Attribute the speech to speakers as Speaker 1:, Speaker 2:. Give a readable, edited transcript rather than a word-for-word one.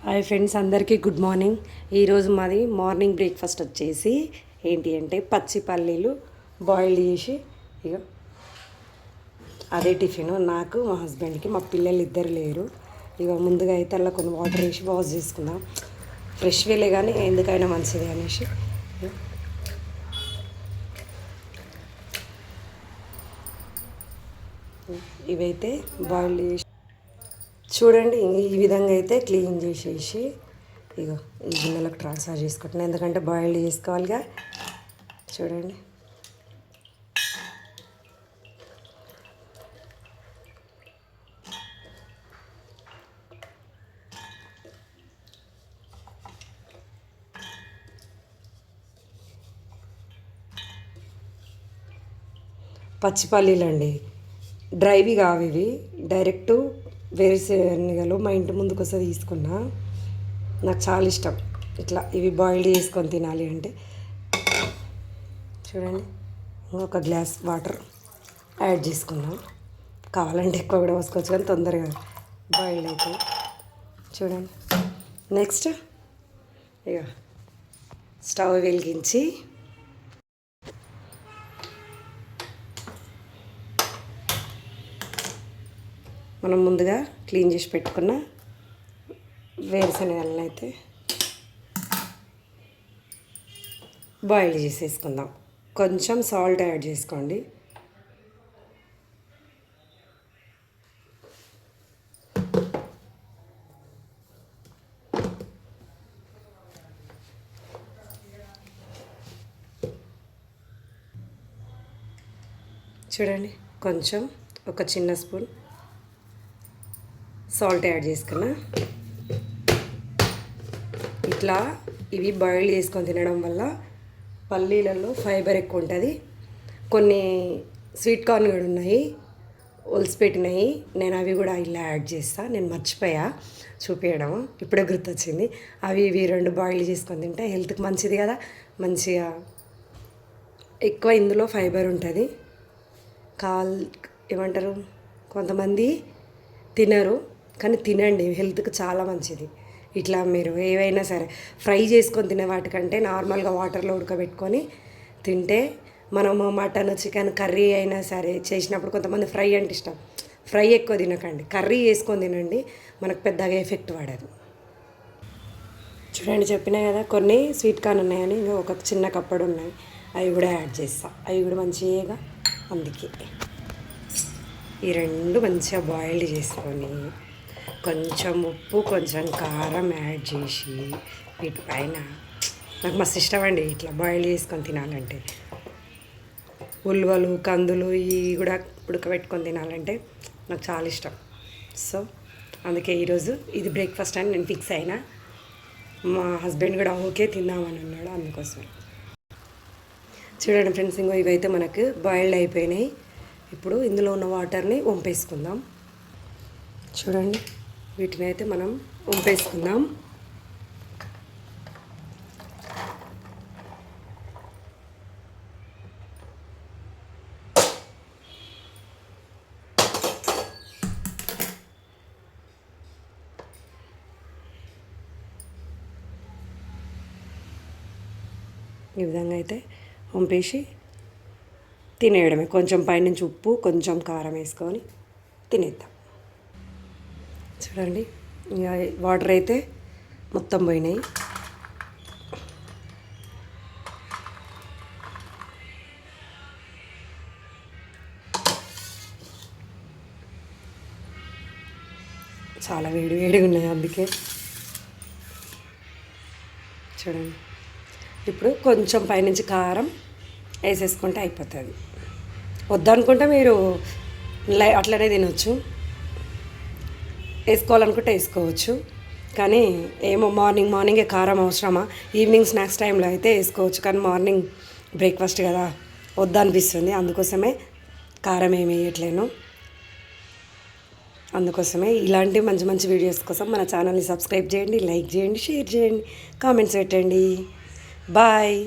Speaker 1: Hi friends, అందరికీ good morning. ఈరోజు మాది మార్నింగ్ బ్రేక్ఫాస్ట్ వచ్చేసి ఏంటి అంటే పచ్చి పల్లీలు బాయిల్ చేసి ఇక అదే టిఫిన్ నాకు, మా హస్బెండ్కి. మా పిల్లలు ఇద్దరు లేరు. ఇక ముందుగా అయితే అలా కొన్ని వాటర్ వేసి వాష్ చేసుకుందాం. ఫ్రెష్ వేలే కానీ ఎందుకైనా మంచిది అనేసి ఇవైతే బాయిల్ చేసి చూడండి. ఈ విధంగా అయితే క్లీన్ చేసేసి ఇగో ఈ గిన్నెలకు ట్రాన్స్ఫర్ చేసుకుంటున్నాను, ఎందుకంటే బాయిల్డ్ చేసుకోవాలిగా. చూడండి, పచ్చిపల్లీలు అండి, డ్రైవి కావు ఇవి. డైరెక్ట్ వేరుశనగలు మా ఇంటి ముందుకు వస్తే తీసుకున్నా. నాకు చాలా ఇష్టం ఇట్లా ఇవి బాయిల్డ్ చేసుకొని తినాలి అంటే. చూడండి, ఒక గ్లాస్ వాటర్ యాడ్ చేసుకున్నాం. కావాలంటే ఎక్కువ కూడా పోసుకోవచ్చు, కానీ తొందరగా బాయిల్డ్ అవుతాయి. చూడండి, నెక్స్ట్ ఇక స్టవ్ వెలిగించి మనం ముందుగా క్లీన్ చేసి పెట్టుకున్న వేరుశనగలను అయితే బాయిల్ చేసేసుకుందాం. కొంచెం సాల్ట్ యాడ్ చేసుకోండి. చూడండి, కొంచెం ఒక చిన్న స్పూన్ సాల్ట్ యాడ్ చేసుకున్నా. ఇట్లా ఇవి బాయిల్ చేసుకొని తినడం వల్ల పల్లీలలో ఫైబర్ ఎక్కువ ఉంటుంది. కొన్ని స్వీట్ కార్న్ కూడా ఉన్నాయి, ఒలిసిపెట్టినాయి. నేను అవి కూడా ఇలా యాడ్ చేస్తాను. నేను మర్చిపోయా చూపించడం, ఇప్పుడే గుర్తొచ్చింది. అవి ఇవి రెండు బాయిల్ చేసుకొని తింటే హెల్త్కి మంచిది కదా. మంచిగా ఎక్కువ ఇందులో ఫైబర్ ఉంటుంది. ఏమంటారు, కొంతమంది తినరు, కానీ తినండి, హెల్త్కి చాలా మంచిది. ఇట్లా మీరు ఏవైనా సరే ఫ్రై చేసుకొని తినే వాటికంటే నార్మల్గా వాటర్లో ఉడకబెట్టుకొని తింటే, మనము మటన్ చికెన్ కర్రీ అయినా సరే చేసినప్పుడు కొంతమంది ఫ్రై అంటే ఇష్టం. ఫ్రై ఎక్కువ తినకండి, కర్రీ చేసుకొని తినండి, మనకు పెద్దగా ఎఫెక్ట్ పడదు. చూడండి, చెప్పినా కదా కొన్ని స్వీట్ కార్న్ ఉన్నాయని, ఇంకా ఒక చిన్న కప్పడు ఉన్నాయి, అవి కూడా యాడ్ చేస్తా. అవి కూడా మంచిగా, అందుకే ఈ రెండు మంచిగా బాయిల్డ్ చేసుకొని కొంచెం ఉప్పు కొంచెం కారం యాడ్ చేసి వీటిపైన, నాకు మస్తు ఇష్టం అండి ఇట్లా బాయిల్ చేసుకొని తినాలంటే. ఉల్వలు కందులు ఇవి కూడా ఉడకబెట్టుకొని తినాలంటే నాకు చాలా ఇష్టం. సో అందుకే ఈరోజు ఇది బ్రేక్ఫాస్ట్ అని నేను ఫిక్స్ అయినా. మా హస్బెండ్ కూడా ఓకే తిందామని అన్నాడు, అందుకోసం. చూడండి ఫ్రెండ్స్, ఇంకో ఇవైతే మనకు బాయిల్డ్ అయిపోయినాయి. ఇప్పుడు ఇందులో ఉన్న వాటర్ని వంపేసుకుందాం. చూడండి, వీటిని అయితే మనం వంపేసుకుందాం. ఈ విధంగా అయితే వంపేసి తినేయడమే. కొంచెం పైనుంచి ఉప్పు కొంచెం కారం వేసుకొని తినేద్దాం. చూడండి, ఇంకా వాటర్ అయితే మొత్తం పోయినాయి. చాలా వేడి వేడిగా ఉన్నాయి, అందుకే. చూడండి, ఇప్పుడు కొంచెం పైనుంచి కారం వేసేసుకుంటే అయిపోతుంది. వద్దనుకుంటే మీరు అట్లనే తినొచ్చు, వేసుకోవాలనుకుంటే వేసుకోవచ్చు. కానీ ఏమో మార్నింగే కారం అవసరమా, ఈవినింగ్ స్నాక్స్ టైంలో అయితే వేసుకోవచ్చు. కానీ మార్నింగ్ బ్రేక్ఫాస్ట్ కదా, వద్దనిపిస్తుంది. అందుకోసమే కారం ఏమి వేయట్లేను. అందుకోసమే ఇలాంటి మంచి మంచి వీడియోస్ కోసం మన ఛానల్ని సబ్స్క్రైబ్ చేయండి, లైక్ చేయండి, షేర్ చేయండి, కామెంట్స్ పెట్టండి. బాయ్.